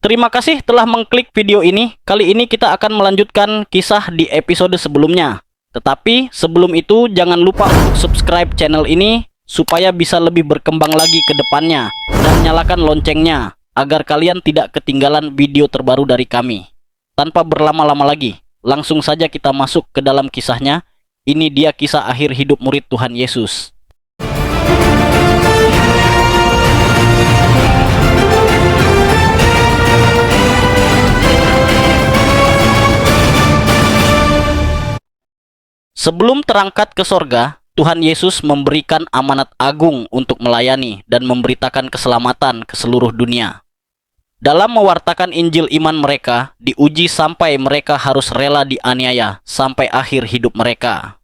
Terima kasih telah mengklik video ini. Kali ini kita akan melanjutkan kisah di episode sebelumnya. Tetapi sebelum itu jangan lupa untuk subscribe channel ini supaya bisa lebih berkembang lagi ke depannya. Dan nyalakan loncengnya agar kalian tidak ketinggalan video terbaru dari kami. Tanpa berlama-lama lagi, langsung saja kita masuk ke dalam kisahnya. Ini dia kisah akhir hidup murid Tuhan Yesus. Sebelum terangkat ke sorga, Tuhan Yesus memberikan amanat agung untuk melayani dan memberitakan keselamatan ke seluruh dunia. Dalam mewartakan Injil iman mereka, diuji sampai mereka harus rela dianiaya sampai akhir hidup mereka.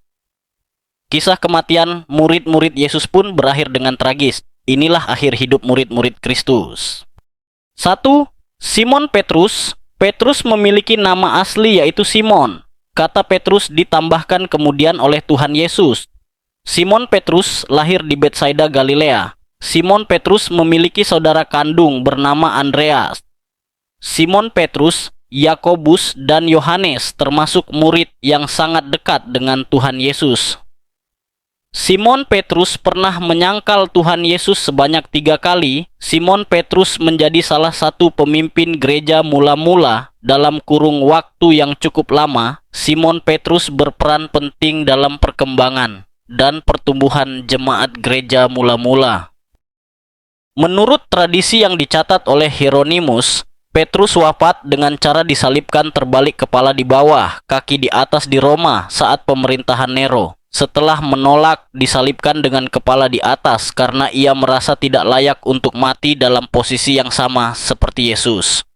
Kisah kematian murid-murid Yesus pun berakhir dengan tragis. Inilah akhir hidup murid-murid Kristus. 1. Simon Petrus. Petrus memiliki nama asli yaitu Simon. Kata Petrus ditambahkan kemudian oleh Tuhan Yesus. Simon Petrus lahir di Betsaida, Galilea. Simon Petrus memiliki saudara kandung bernama Andreas. Simon Petrus, Yakobus, dan Yohanes termasuk murid yang sangat dekat dengan Tuhan Yesus. Simon Petrus pernah menyangkal Tuhan Yesus sebanyak 3 kali. Simon Petrus menjadi salah satu pemimpin gereja mula-mula. Dalam kurung waktu yang cukup lama, Simon Petrus berperan penting dalam perkembangan dan pertumbuhan jemaat gereja mula-mula. Menurut tradisi yang dicatat oleh Hieronymus, Petrus wafat dengan cara disalibkan terbalik kepala di bawah, kaki di atas di Roma saat pemerintahan Nero. Setelah menolak disalibkan dengan kepala di atas karena ia merasa tidak layak untuk mati dalam posisi yang sama seperti Yesus.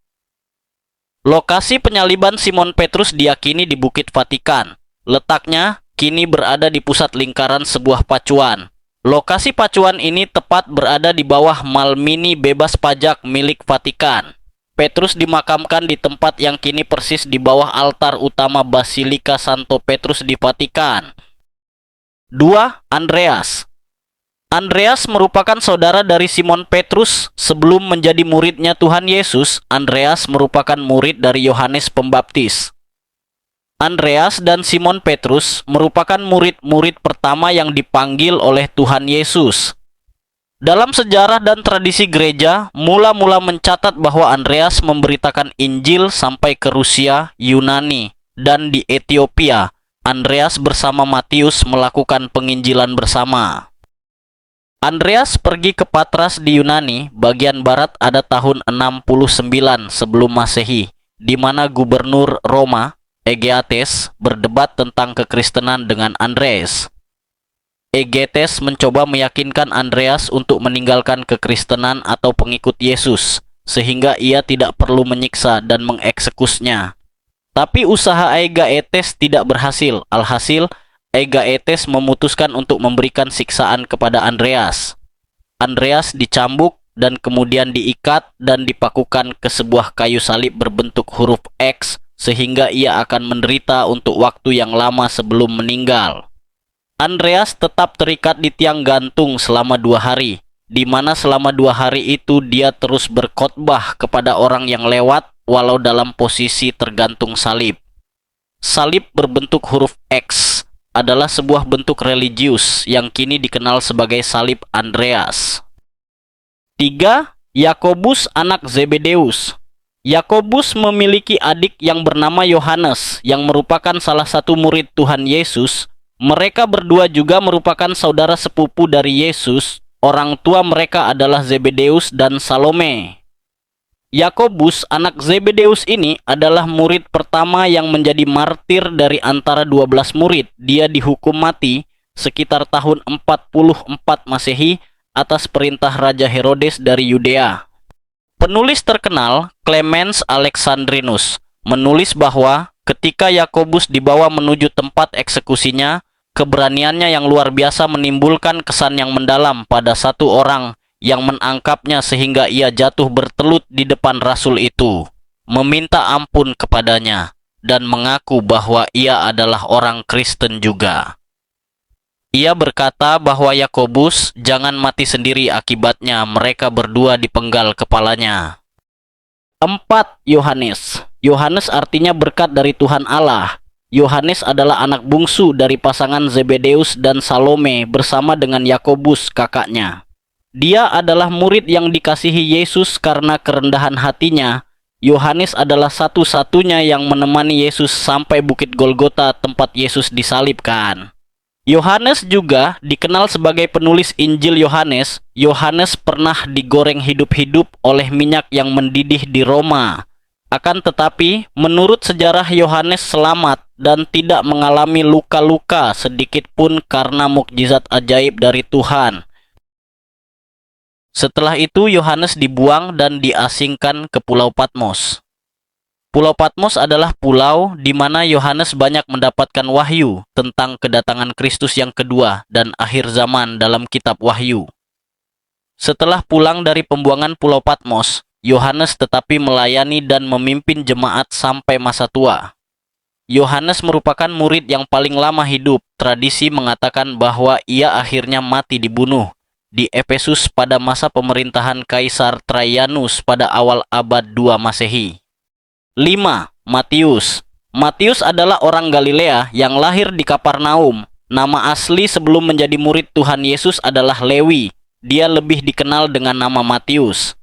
Lokasi penyaliban Simon Petrus diyakini di Bukit Vatikan. Letaknya kini berada di pusat lingkaran sebuah pacuan. Lokasi pacuan ini tepat berada di bawah mal mini bebas pajak milik Vatikan. Petrus dimakamkan di tempat yang kini persis di bawah altar utama Basilika Santo Petrus di Vatikan. 2. Andreas. Andreas merupakan saudara dari Simon Petrus. Sebelum menjadi muridnya Tuhan Yesus, Andreas merupakan murid dari Yohanes Pembaptis. Andreas dan Simon Petrus merupakan murid-murid pertama yang dipanggil oleh Tuhan Yesus. Dalam sejarah dan tradisi gereja, mula-mula mencatat bahwa Andreas memberitakan Injil sampai ke Rusia, Yunani, dan di Ethiopia. Andreas bersama Matius melakukan penginjilan bersama. Andreas pergi ke Patras di Yunani, bagian barat ada tahun 69 sebelum Masehi, di mana gubernur Roma, Egeates, berdebat tentang kekristenan dengan Andreas. Egeates mencoba meyakinkan Andreas untuk meninggalkan kekristenan atau pengikut Yesus, sehingga ia tidak perlu menyiksa dan mengeksekusinya. Tapi usaha Egeates tidak berhasil. Alhasil, Egeates memutuskan untuk memberikan siksaan kepada Andreas. Andreas dicambuk dan kemudian diikat dan dipakukan ke sebuah kayu salib berbentuk huruf X, sehingga ia akan menderita untuk waktu yang lama sebelum meninggal. Andreas tetap terikat di tiang gantung selama 2 hari, di mana selama 2 hari itu dia terus berkhotbah kepada orang yang lewat walau dalam posisi tergantung salib. Salib berbentuk huruf X adalah sebuah bentuk religius yang kini dikenal sebagai salib Andreas. 3. Yakobus anak Zebedeus. Yakobus memiliki adik yang bernama Yohanes yang merupakan salah satu murid Tuhan Yesus. Mereka berdua juga merupakan saudara sepupu dari Yesus. Orang tua mereka adalah Zebedeus dan Salome. Yakobus, anak Zebedeus ini adalah murid pertama yang menjadi martir dari antara 12 murid. Dia dihukum mati sekitar tahun 44 Masehi atas perintah Raja Herodes dari Yudea. Penulis terkenal, Clemens Alexandrinus, menulis bahwa ketika Yakobus dibawa menuju tempat eksekusinya, keberaniannya yang luar biasa menimbulkan kesan yang mendalam pada satu orang yang menangkapnya sehingga ia jatuh bertelut di depan rasul itu, meminta ampun kepadanya, dan mengaku bahwa ia adalah orang Kristen juga. Ia berkata bahwa Yakobus jangan mati sendiri, akibatnya mereka berdua dipenggal kepalanya. 4. Yohanes. Yohanes artinya berkat dari Tuhan Allah. Yohanes adalah anak bungsu dari pasangan Zebedeus dan Salome bersama dengan Yakobus kakaknya. Dia adalah murid yang dikasihi Yesus karena kerendahan hatinya. Yohanes adalah satu-satunya yang menemani Yesus sampai Bukit Golgota tempat Yesus disalibkan. Yohanes juga dikenal sebagai penulis Injil Yohanes. Yohanes pernah digoreng hidup-hidup oleh minyak yang mendidih di Roma. Akan tetapi, menurut sejarah Yohanes selamat dan tidak mengalami luka-luka sedikit pun karena mukjizat ajaib dari Tuhan. Setelah itu, Yohanes dibuang dan diasingkan ke Pulau Patmos. Pulau Patmos adalah pulau di mana Yohanes banyak mendapatkan wahyu tentang kedatangan Kristus yang kedua dan akhir zaman dalam kitab Wahyu. Setelah pulang dari pembuangan Pulau Patmos, Yohanes tetapi melayani dan memimpin jemaat sampai masa tua. Yohanes merupakan murid yang paling lama hidup. Tradisi mengatakan bahwa ia akhirnya mati dibunuh di Efesus pada masa pemerintahan Kaisar Trajanus pada awal abad 2 Masehi. 5. Matius. Matius adalah orang Galilea yang lahir di Kapernaum. Nama asli sebelum menjadi murid Tuhan Yesus adalah Lewi. Dia lebih dikenal dengan nama Matius.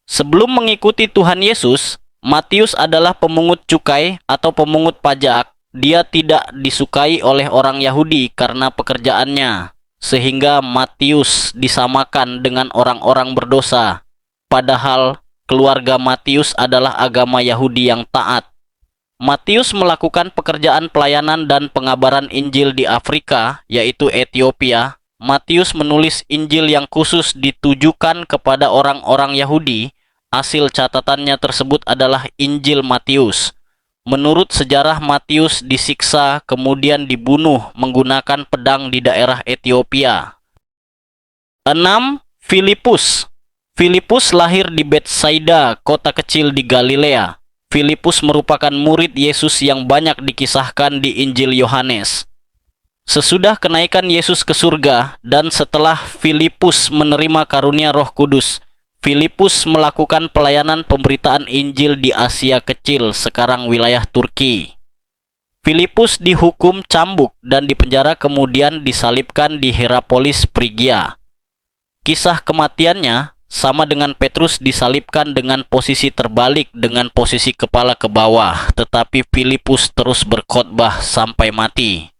Sebelum mengikuti Tuhan Yesus, Matius adalah pemungut cukai atau pemungut pajak. Dia tidak disukai oleh orang Yahudi karena pekerjaannya, sehingga Matius disamakan dengan orang-orang berdosa. Padahal keluarga Matius adalah agama Yahudi yang taat. Matius melakukan pekerjaan pelayanan dan pengabaran Injil di Afrika, yaitu Ethiopia. Matius menulis Injil yang khusus ditujukan kepada orang-orang Yahudi. Hasil catatannya tersebut adalah Injil Matius. Menurut sejarah, Matius disiksa kemudian dibunuh menggunakan pedang di daerah Ethiopia. 6. Filipus. Filipus lahir di Betsaida, kota kecil di Galilea. Filipus merupakan murid Yesus yang banyak dikisahkan di Injil Yohanes. Sesudah kenaikan Yesus ke surga dan setelah Filipus menerima karunia Roh Kudus, Filipus melakukan pelayanan pemberitaan Injil di Asia Kecil, sekarang wilayah Turki. Filipus dihukum cambuk dan dipenjara kemudian disalibkan di Hierapolis, Frigia. Kisah kematiannya sama dengan Petrus disalibkan dengan posisi terbalik dengan posisi kepala ke bawah, tetapi Filipus terus berkhotbah sampai mati.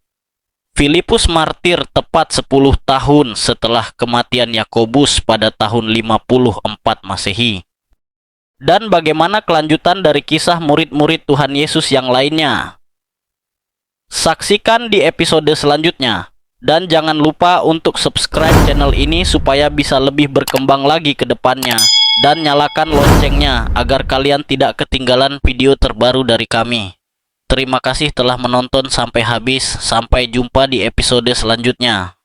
Filipus martir tepat 10 tahun setelah kematian Yakobus pada tahun 54 Masehi. Dan bagaimana kelanjutan dari kisah murid-murid Tuhan Yesus yang lainnya? Saksikan di episode selanjutnya. Dan jangan lupa untuk subscribe channel ini supaya bisa lebih berkembang lagi ke depannya. Dan nyalakan loncengnya agar kalian tidak ketinggalan video terbaru dari kami. Terima kasih telah menonton sampai habis. Sampai jumpa di episode selanjutnya.